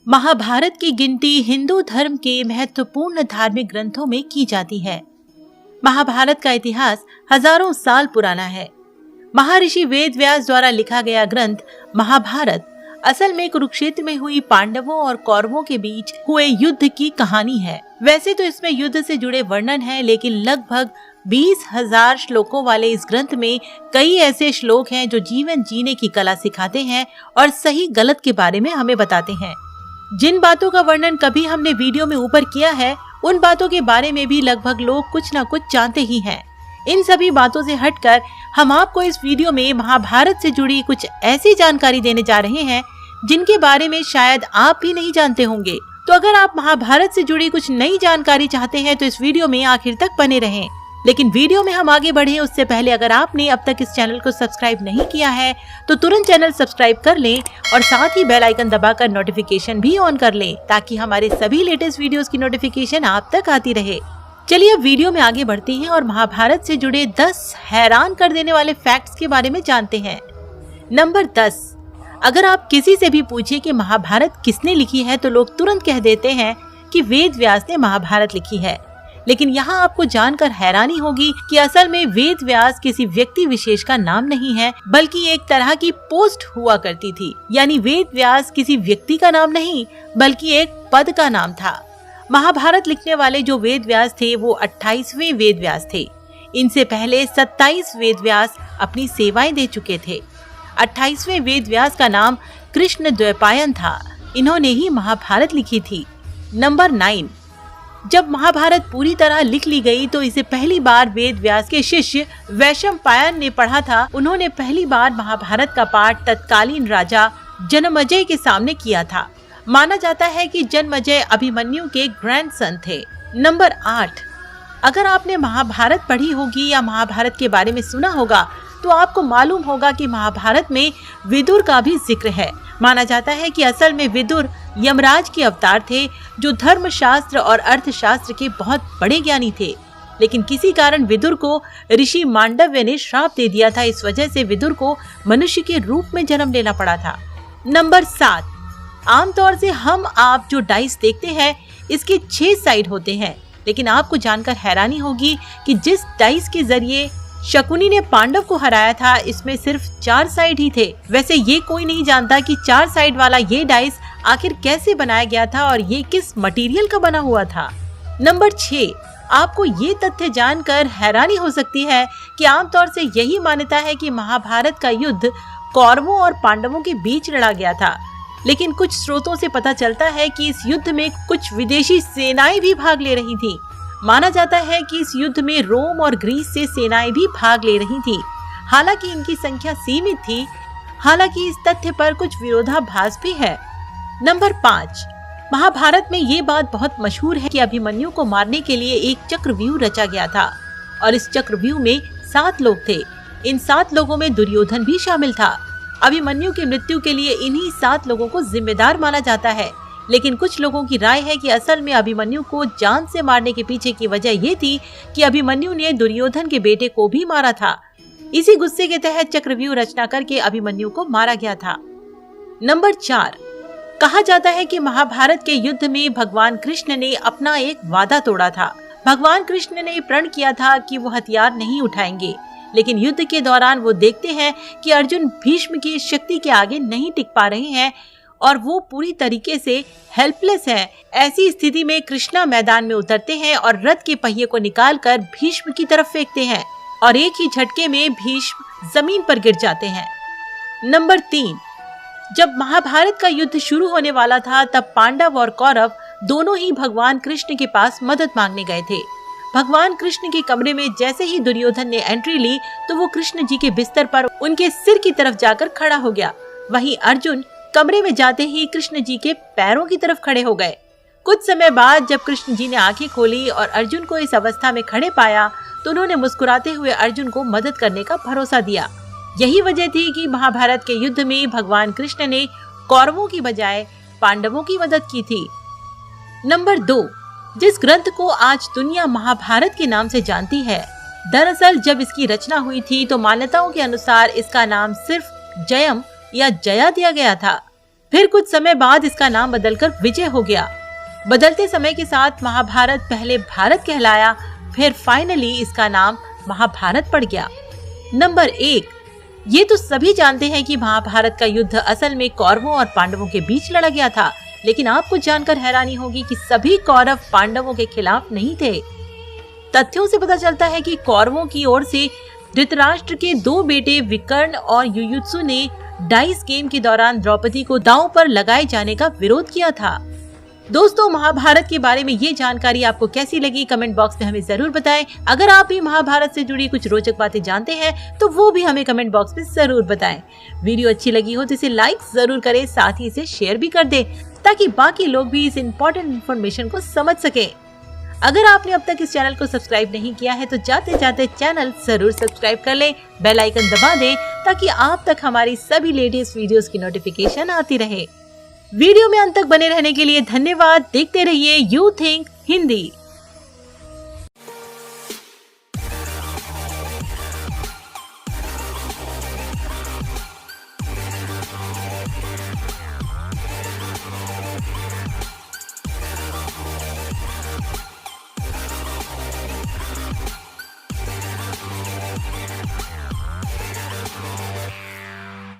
महाभारत की गिनती हिंदू धर्म के महत्वपूर्ण धार्मिक ग्रंथों में की जाती है। महाभारत का इतिहास हजारों साल पुराना है। महर्षि वेद व्यास द्वारा लिखा गया ग्रंथ महाभारत असल में कुरुक्षेत्र में हुई पांडवों और कौरवों के बीच हुए युद्ध की कहानी है। वैसे तो इसमें युद्ध से जुड़े वर्णन है, लेकिन लगभग 20,000 श्लोकों वाले इस ग्रंथ में कई ऐसे श्लोक हैं जो जीवन जीने की कला सिखाते हैं और सही गलत के बारे में हमें बताते हैं। जिन बातों का वर्णन कभी हमने वीडियो में ऊपर किया है, उन बातों के बारे में भी लगभग लोग कुछ न कुछ जानते ही हैं। इन सभी बातों से हटकर हम आपको इस वीडियो में महाभारत से जुड़ी कुछ ऐसी जानकारी देने जा रहे हैं जिनके बारे में शायद आप भी नहीं जानते होंगे। तो अगर आप महाभारत से जुड़ी कुछ नई जानकारी चाहते हैं तो इस वीडियो में आखिर तक बने रहें। लेकिन वीडियो में हम आगे बढ़े उससे पहले अगर आपने अब तक इस चैनल को सब्सक्राइब नहीं किया है तो तुरंत चैनल सब्सक्राइब कर लें और साथ ही बेल आइकन दबाकर नोटिफिकेशन भी ऑन कर लें ताकि हमारे सभी लेटेस्ट वीडियोस की नोटिफिकेशन आप तक आती रहे। चलिए अब वीडियो में आगे बढ़ते हैं और महाभारत से जुड़े 10 हैरान कर देने वाले फैक्ट्स के बारे में जानते हैं। नंबर 10। अगर आप किसी से भी पूछिए कि महाभारत किसने लिखी है तो लोग तुरंत कह देते हैं कि वेद व्यास ने महाभारत लिखी है। लेकिन यहाँ आपको जानकर हैरानी होगी कि असल में वेद व्यास किसी व्यक्ति विशेष का नाम नहीं है, बल्कि एक तरह की पोस्ट हुआ करती थी। यानी वेद व्यास किसी व्यक्ति का नाम नहीं बल्कि एक पद का नाम था। महाभारत लिखने वाले जो वेद व्यास थे वो 28वें वेद व्यास थे। इनसे पहले 27 वेद व्यास अपनी सेवाएं दे चुके थे। 28वें वेद व्यास का नाम कृष्ण द्वैपायन था। इन्होंने ही महाभारत लिखी थी। नंबर 9। जब महाभारत पूरी तरह लिख ली गई तो इसे पहली बार वेद व्यास के शिष्य वैशंपायन ने पढ़ा था। उन्होंने पहली बार महाभारत का पाठ तत्कालीन राजा जनमेजय के सामने किया था। माना जाता है कि जनमेजय अभिमन्यु के ग्रैंडसन थे। नंबर 8। अगर आपने महाभारत पढ़ी होगी या महाभारत के बारे में सुना होगा तो आपको मालूम होगा कि महाभारत में विदुर का भी जिक्र है। माना जाता है कि असल में विदुर यमराज के अवतार थे जो धर्मशास्त्र और अर्थशास्त्र के बहुत बड़े ज्ञानी थे। लेकिन किसी कारण विदुर को ऋषि मांडव्य ने श्राप दे दिया था। इस वजह से विदुर को मनुष्य के रूप में जन्म लेना पड़ा था। नंबर 7। आमतौर से हम आप जो डाइस देखते हैं इसके 6 साइड होते हैं, लेकिन आपको जानकर हैरानी होगी कि जिस डाइस के जरिए शकुनी ने पांडव को हराया था इसमें सिर्फ 4 साइड ही थे। वैसे ये कोई नहीं जानता कि 4 साइड वाला ये डाइस आखिर कैसे बनाया गया था और ये किस मटेरियल का बना हुआ था। नंबर 6। आपको ये तथ्य जानकर हैरानी हो सकती है कि आमतौर से यही मान्यता है कि महाभारत का युद्ध कौरवों और पांडवों के बीच लड़ा गया था, लेकिन कुछ स्रोतों से पता चलता है कि इस युद्ध में कुछ विदेशी सेनाएं भी भाग ले रही थी। माना जाता है कि इस युद्ध में रोम और ग्रीस से सेनाएं भी भाग ले रही थी। हालांकि इनकी संख्या सीमित थी। हालांकि इस तथ्य पर कुछ विरोधाभास भी है। नंबर 5। महाभारत में ये बात बहुत मशहूर है कि अभिमन्यु को मारने के लिए एक चक्रव्यूह रचा गया था और इस चक्रव्यूह में 7 लोग थे। इन 7 लोगों में दुर्योधन भी शामिल था। अभिमन्यु की मृत्यु के लिए इन्हीं 7 लोगों को जिम्मेदार माना जाता है। लेकिन कुछ लोगों की राय है कि असल में अभिमन्यु को जान से मारने के पीछे की वजह ये थी कि अभिमन्यु ने दुर्योधन के बेटे को भी मारा था। इसी गुस्से के तहत चक्रव्यूह रचना करके अभिमन्यु को मारा गया था। नंबर 4। कहा जाता है कि महाभारत के युद्ध में भगवान कृष्ण ने अपना एक वादा तोड़ा था। भगवान कृष्ण ने प्रण किया था कि वो हथियार नहीं उठाएंगे, लेकिन युद्ध के दौरान वो देखते हैं कि अर्जुन भीष्म की शक्ति के आगे नहीं टिक पा रहे हैं और वो पूरी तरीके से हेल्पलेस है। ऐसी स्थिति में कृष्णा मैदान में उतरते हैं और रथ के पहिए को निकालकर भीष्म की तरफ फेंकते हैं और एक ही झटके में भीष्म जमीन पर गिर जाते हैं। नंबर 3। जब महाभारत का युद्ध शुरू होने वाला था तब पांडव और कौरव दोनों ही भगवान कृष्ण के पास मदद मांगने गए थे। भगवान कृष्ण के कमरे में जैसे ही दुर्योधन ने एंट्री ली तो वो कृष्ण जी के बिस्तर पर उनके सिर की तरफ जाकर खड़ा हो गया। वहीं अर्जुन कमरे में जाते ही कृष्ण जी के पैरों की तरफ खड़े हो गए। कुछ समय बाद जब कृष्ण जी ने आंखें खोली और अर्जुन को इस अवस्था में खड़े पाया तो उन्होंने मुस्कुराते हुए अर्जुन को मदद करने का भरोसा दिया। यही वजह थी कि महाभारत के युद्ध में भगवान कृष्ण ने कौरवों की बजाय पांडवों की मदद की थी। नंबर 2। जिस ग्रंथ को आज दुनिया महाभारत के नाम से जानती है, दरअसल जब इसकी रचना हुई थी तो मान्यताओं के अनुसार इसका नाम सिर्फ जयम या जया दिया गया था। फिर कुछ समय बाद इसका नाम बदलकर विजय हो गया। बदलते समय के साथ महाभारत पहले भारत कहलाया, फिर फाइनली इसका नाम महाभारत पड़ गया। नंबर 1, ये तो सभी जानते हैं कि महाभारत का युद्ध असल में कौरवों और पांडवों के बीच लड़ा गया था, लेकिन आपको जानकर हैरानी होगी कि सभी कौरव पांडवों के खिलाफ नहीं थे। तथ्यों से पता चलता है कि कौरवों की ओर से धृतराष्ट्र के 2 बेटे विकर्ण और युयुत्सु ने डाइस गेम के दौरान द्रौपदी को दांव पर लगाए जाने का विरोध किया था। दोस्तों, महाभारत के बारे में ये जानकारी आपको कैसी लगी कमेंट बॉक्स में हमें जरूर बताएं। अगर आप भी महाभारत से जुड़ी कुछ रोचक बातें जानते हैं तो वो भी हमें कमेंट बॉक्स में जरूर बताएं। वीडियो अच्छी लगी हो तो इसे लाइक जरूर करें, साथ ही इसे शेयर भी कर दें ताकि बाकी लोग भी इस इम्पोर्टेंट इन्फॉर्मेशन को समझ सकें। अगर आपने अब तक इस चैनल को सब्सक्राइब नहीं किया है तो जाते जाते चैनल जरूर सब्सक्राइब कर लें, बेल आइकन दबा दें ताकि आप तक हमारी सभी लेटेस्ट वीडियोस की नोटिफिकेशन आती रहे। वीडियो में अंत तक बने रहने के लिए धन्यवाद। देखते रहिए यू थिंक हिंदी।